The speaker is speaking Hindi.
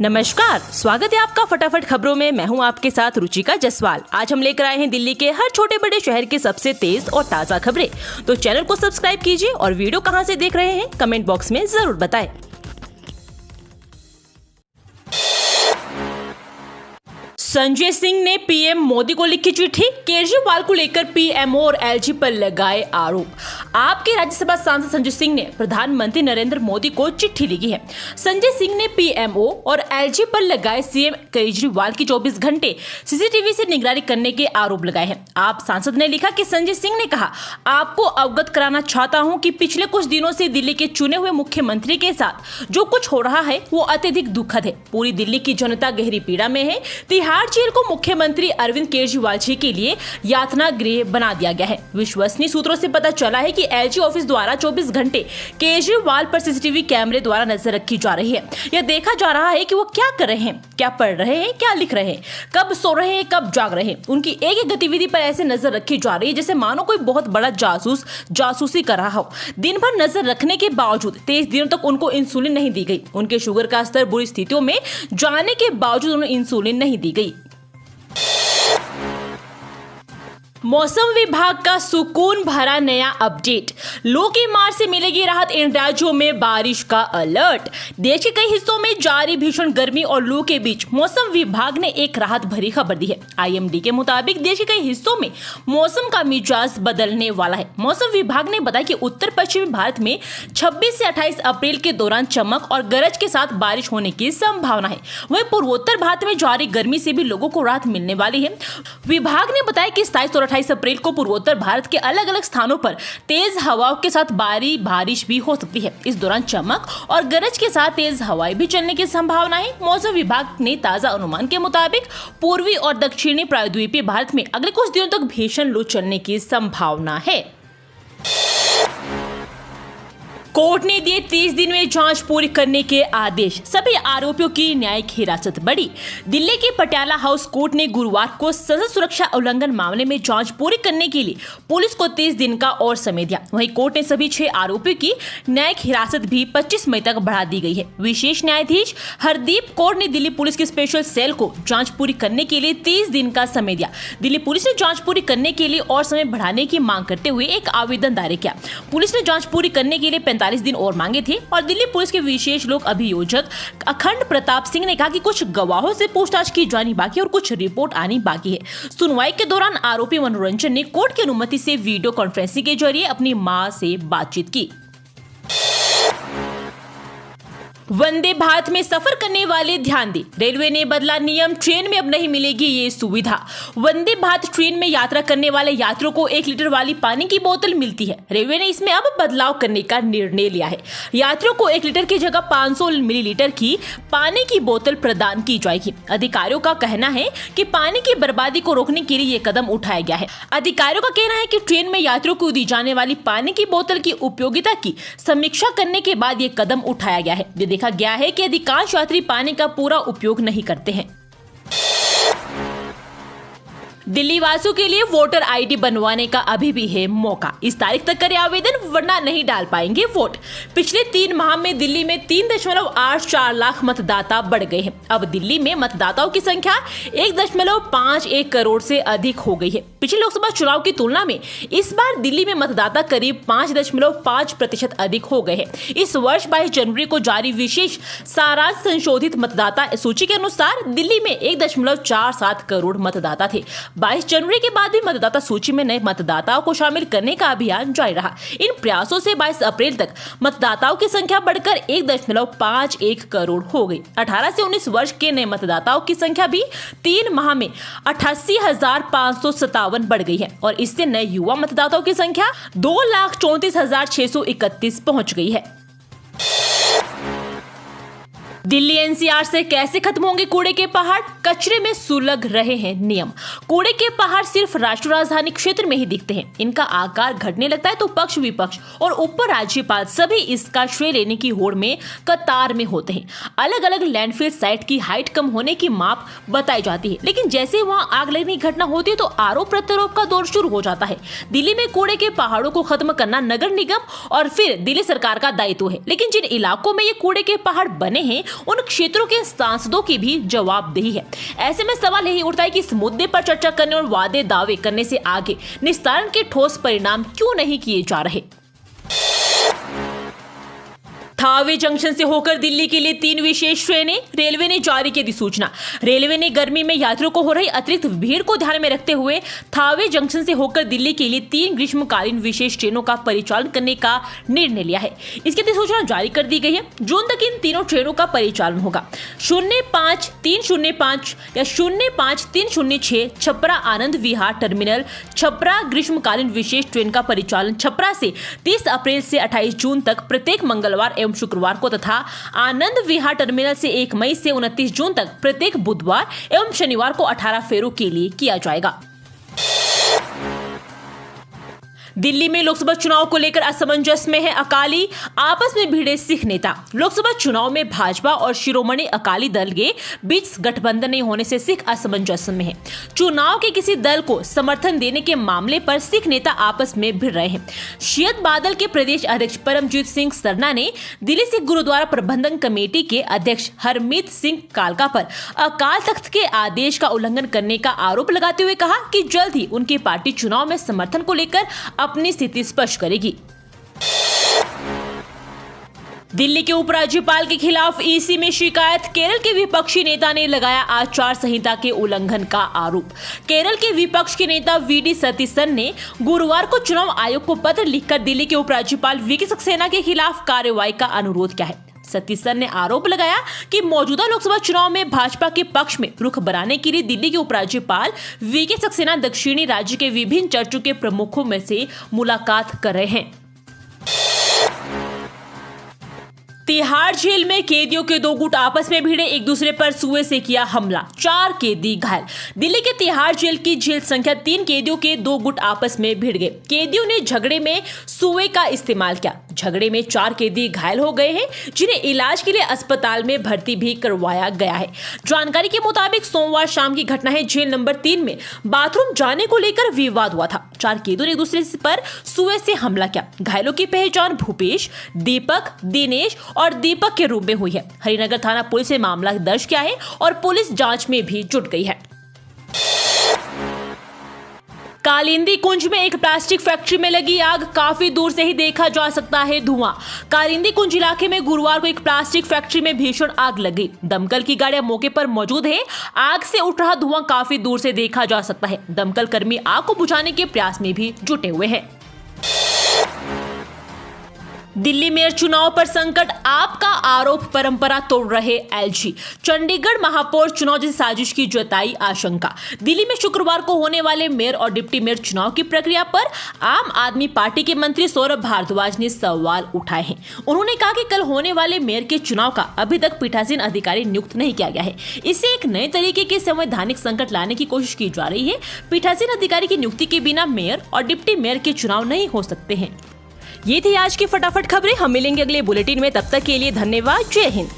नमस्कार, स्वागत है आपका फटाफट खबरों में। मैं हूं आपके साथ रुचिका जसवाल। आज हम लेकर आए हैं दिल्ली के हर छोटे बड़े शहर के सबसे तेज और ताज़ा खबरें। तो चैनल को सब्सक्राइब कीजिए और वीडियो कहां से देख रहे हैं कमेंट बॉक्स में जरूर बताएं। संजय सिंह ने पीएम मोदी को लिखी चिट्ठी, केजरीवाल को लेकर पीएमओ और एलजी पर लगाए आरोप। आपके राज्यसभा सांसद संजय सिंह ने प्रधानमंत्री नरेंद्र मोदी को चिट्ठी लिखी है। संजय सिंह ने पीएमओ और एलजी पर लगाए सीएम केजरीवाल की 24 घंटे सीसीटीवी से निगरानी करने के आरोप लगाए हैं। आप सांसद ने लिखा कि संजय सिंह ने कहा, आपको अवगत कराना चाहता हूं कि पिछले कुछ दिनों से दिल्ली के चुने हुए मुख्यमंत्री के साथ जो कुछ हो रहा है वो अत्यधिक दुखद है। पूरी दिल्ली की जनता गहरी पीड़ा में है। तिहाड़ जेल को मुख्यमंत्री अरविंद केजरीवाल जी के लिए यातना गृह बना दिया गया है। विश्वसनीय सूत्रों से पता चला है कि एलजी ऑफिस द्वारा 24 घंटे केजरीवाल पर सीसीटीवी कैमरे द्वारा नजर रखी जा रही है। यह देखा जा रहा है कि वो क्या कर रहे हैं, क्या पढ़ रहे हैं, क्या लिख रहे हैं, कब सो रहे हैं, कब जाग रहे हैं। उनकी एक एक गतिविधि पर ऐसे नजर रखी जा रही है जैसे मानो कोई बहुत बड़ा जासूस जासूसी कर रहा हो। दिन भर नजर रखने के बावजूद 23 दिनों तक उनको इंसुलिन नहीं दी गई। उनके शुगर का स्तर बुरी स्थितियों में जाने के बावजूद उन्हें इंसुलिन नहीं दी गई। मौसम विभाग का सुकून भरा नया अपडेट, लू की मार से मिलेगी राहत, इन राज्यों में बारिश का अलर्ट। देश के कई हिस्सों में जारी भीषण गर्मी और लू के बीच मौसम विभाग ने एक राहत भरी खबर दी है। आईएमडी के मुताबिक देश के कई हिस्सों में मौसम का मिजाज बदलने वाला है। मौसम विभाग ने बताया कि उत्तर पश्चिमी भारत में 26 से 28 अप्रैल के दौरान चमक और गरज के साथ बारिश होने की संभावना है। वहीं पूर्वोत्तर भारत में जारी गर्मी से भी लोगों को राहत मिलने वाली है। विभाग ने बताया कि 27 और 28 अप्रैल को पूर्वोत्तर भारत के अलग अलग स्थानों पर तेज हवाओं के साथ बारिश भी हो सकती है। इस दौरान चमक और गरज के साथ तेज हवाएं भी चलने की संभावना है। मौसम विभाग ने ताजा अनुमान के मुताबिक पूर्वी और दक्षिणी प्रायद्वीपीय भारत में अगले कुछ दिनों तक भीषण लू चलने की संभावना है। कोर्ट ने दिए 30 दिन में जांच पूरी करने के आदेश, सभी आरोपियों की न्यायिक हिरासत बढ़ी। दिल्ली के पटियाला हाउस कोर्ट ने गुरुवार को सड़क सुरक्षा उल्लंघन मामले में जांच पूरी करने के लिए पुलिस को 30 दिन का और समय दिया। वहीं कोर्ट ने सभी 6 आरोपियों की न्यायिक हिरासत भी 25 मई तक बढ़ा दी गई है। विशेष न्यायाधीश हरदीप कौर ने दिल्ली पुलिस के स्पेशल सेल को जांच पूरी करने के लिए 30 दिन का समय दिया। दिल्ली पुलिस ने जांच पूरी करने के लिए और समय बढ़ाने की मांग करते हुए एक आवेदन दायर किया। पुलिस ने जांच पूरी करने के लिए 45 दिन और मांगे थे और दिल्ली पुलिस के विशेष लोक अभियोजक अखंड प्रताप सिंह ने कहा कि कुछ गवाहों से पूछताछ की जानी बाकी और कुछ रिपोर्ट आनी बाकी है। सुनवाई के दौरान आरोपी मनोरंजन ने कोर्ट की अनुमति से वीडियो कॉन्फ्रेंसिंग के जरिए अपनी मां से बातचीत की। वंदे भारत में सफर करने वाले ध्यान दें, रेलवे ने बदला नियम, ट्रेन में अब नहीं मिलेगी ये सुविधा। वंदे भारत ट्रेन में यात्रा करने वाले यात्रियों को 1 लीटर वाली पानी की बोतल मिलती है। रेलवे ने इसमें अब बदलाव करने का निर्णय लिया है। यात्रियों को 1 लीटर की जगह 500 मिलीलीटर की पानी की बोतल प्रदान की जाएगी। अधिकारियों का कहना है कि पानी की बर्बादी को रोकने के लिए ये कदम उठाया गया है। अधिकारियों का कहना है कि ट्रेन में यात्रियों को दी जाने वाली पानी की बोतल की उपयोगिता की समीक्षा करने के बाद ये कदम उठाया गया है। देखा गया है कि अधिकांश यात्री पानी का पूरा उपयोग नहीं करते हैं। दिल्ली वासियों के लिए वोटर आईडी बनवाने का अभी भी है मौका। इस तारीख तक करें आवेदन वरना नहीं डाल पाएंगे वोट। पिछले 3 माह में दिल्ली में 3.84 लाख मतदाता बढ़ गए हैं। अब दिल्ली में मतदाताओं की संख्या 1.51 करोड़ से अधिक हो गई है। पिछले लोकसभा चुनाव की तुलना में इस बार दिल्ली में मतदाता करीब 5.5% अधिक हो गए हैं। इस वर्ष 22 जनवरी को जारी विशेष सारांश संशोधित मतदाता सूची के अनुसार दिल्ली में 1.47 करोड़ मतदाता थे। 22 जनवरी के बाद भी मतदाता सूची में नए मतदाताओं को शामिल करने का अभियान जारी रहा। इन प्रयासों से 22 अप्रैल तक मतदाताओं की संख्या बढ़कर 1.51 करोड़ हो गई। 18 से 19 वर्ष के नए मतदाताओं की संख्या भी 3 माह में 88,557 बढ़ गई है और इससे नए युवा मतदाताओं की संख्या 2,34,631 पहुंच गई है। दिल्ली एनसीआर से कैसे खत्म होंगे कूड़े के पहाड़, कचरे में सुलग रहे हैं नियम। कूड़े के पहाड़ सिर्फ राष्ट्रीय राजधानी क्षेत्र में ही दिखते हैं। इनका आकार घटने लगता है तो पक्ष विपक्ष और उप राज्यपाल सभी इसका श्रेय लेने की होड़ में कतार में होते हैं। अलग अलग लैंडफिल साइट की हाइट कम होने की माप बताई जाती है, लेकिन जैसे वहां आग लगने की घटना होती है तो आरोप प्रत्यारोप का दौर शुरू हो जाता है। दिल्ली में कूड़े के पहाड़ों को खत्म करना नगर निगम और फिर दिल्ली सरकार का दायित्व है, लेकिन जिन इलाकों में ये कूड़े के पहाड़ बने हैं उन क्षेत्रों के सांसदों की भी जवाबदेही है। ऐसे में सवाल यही उठता है कि इस मुद्दे पर चर्चा करने और वादे दावे करने से आगे निस्तारण के ठोस परिणाम क्यों नहीं किए जा रहे। थावे जंक्शन से होकर दिल्ली के लिए 3 विशेष ट्रेनें, रेलवे ने जारी की दी सूचना। रेलवे ने गर्मी में यात्रियों को हो रही अतिरिक्त भीड़ को ध्यान में रखते हुए थावे जंक्शन से होकर दिल्ली के लिए 3 ग्रीष्मकालीन विशेष ट्रेनों का परिचालन करने का निर्णय लिया है। इसकी अधिसूचना जारी कर दी गई है। जून तक इन तीनों ट्रेनों का परिचालन होगा। 05305 या 05306 छपरा आनंद विहार टर्मिनल छपरा ग्रीष्मकालीन विशेष ट्रेन का परिचालन छपरा से 30 अप्रैल से 28 जून तक प्रत्येक मंगलवार एवं शुक्रवार को तथा आनंद विहार टर्मिनल से 1 मई से 29 जून तक प्रत्येक बुधवार एवं शनिवार को 18 फेरों के लिए किया जाएगा। दिल्ली में लोकसभा चुनाव को लेकर असमंजस में है अकाली, आपस में भिड़े सिख नेता। लोकसभा चुनाव में भाजपा और शिरोमणि अकाली दल के बीच गठबंधन नहीं होने से सिख असमंजस में है। चुनाव के किसी दल को समर्थन देने के मामले पर सिख नेता आपस में भिड़ रहे हैं। शियत बादल के प्रदेश अध्यक्ष परमजीत सिंह सरना ने दिल्ली सिख गुरुद्वारा प्रबंधन कमेटी के अध्यक्ष हरमीत सिंह कालका पर अकाल तख्त के आदेश का उल्लंघन करने का आरोप लगाते हुए कहा कि जल्द ही उनकी पार्टी चुनाव में समर्थन को लेकर अपनी स्थिति स्पष्ट करेगी। दिल्ली के उपराज्यपाल के खिलाफ ईसी में शिकायत, केरल के विपक्षी नेता ने लगाया आचार संहिता के उल्लंघन का आरोप। केरल के विपक्ष के नेता वीडी सतीसन ने गुरुवार को चुनाव आयोग को पत्र लिखकर दिल्ली के उपराज्यपाल वीके सक्सेना के खिलाफ कार्रवाई का अनुरोध किया है। सतीसन ने आरोप लगाया कि मौजूदा लोकसभा चुनाव में भाजपा के पक्ष में रुख बनाने के लिए दिल्ली के उपराज्यपाल वीके सक्सेना दक्षिणी राज्य के विभिन्न चर्चों के प्रमुखों में से मुलाकात कर रहे हैं। तिहाड़ जेल में कैदियों के 2 गुट आपस में भिड़े, एक दूसरे पर सुए से किया हमला, 4 कैदी घायल। दिल्ली के तिहाड़ जेल की जेल संख्या 3 कैदियों के 2 गुट आपस में भिड़ गए। कैदियों ने झगड़े में सुए का इस्तेमाल किया। झगड़े में 4 कैदी घायल हो गए हैं, जिन्हें इलाज के लिए अस्पताल में भर्ती भी करवाया गया है। जानकारी के मुताबिक सोमवार शाम की घटना है। जेल नंबर 3 में बाथरूम जाने को लेकर विवाद हुआ था। 4 कैदियों ने एक दूसरे पर सुए से हमला किया। घायलों की पहचान भूपेश, दीपक, दिनेश और दीपक के रूप में हुई है। हरिनगर थाना पुलिस ने मामला दर्ज किया है और पुलिस जांच में भी जुट गई है। कालिंदी कुंज में एक प्लास्टिक फैक्ट्री में लगी आग, काफी दूर से ही देखा जा सकता है धुआं। कालिंदी कुंज इलाके में गुरुवार को एक प्लास्टिक फैक्ट्री में भीषण आग लगी। दमकल की गाड़ियां मौके पर मौजूद है। आग से उठ रहा धुआं काफी दूर से देखा जा सकता है। दमकल कर्मी आग को बुझाने के प्रयास में भी जुटे हुए हैं। दिल्ली मेयर चुनाव पर संकट, आपका आरोप परंपरा तोड़ रहे एलजी। चंडीगढ़ महापौर चुनाव जैसी साजिश की जताई आशंका। दिल्ली में शुक्रवार को होने वाले मेयर और डिप्टी मेयर चुनाव की प्रक्रिया पर आम आदमी पार्टी के मंत्री सौरभ भारद्वाज ने सवाल उठाए हैं। उन्होंने कहा कि कल होने वाले मेयर के चुनाव का अभी तक पीठासीन अधिकारी नियुक्त नहीं किया गया है। इससे एक नए तरीके के संवैधानिक संकट लाने की कोशिश की जा रही है। पीठासीन अधिकारी की नियुक्ति के बिना मेयर और डिप्टी मेयर के चुनाव नहीं हो सकते हैं। ये थी आज की फटाफट खबरें। हम मिलेंगे अगले बुलेटिन में, तब तक के लिए धन्यवाद। जय हिंद।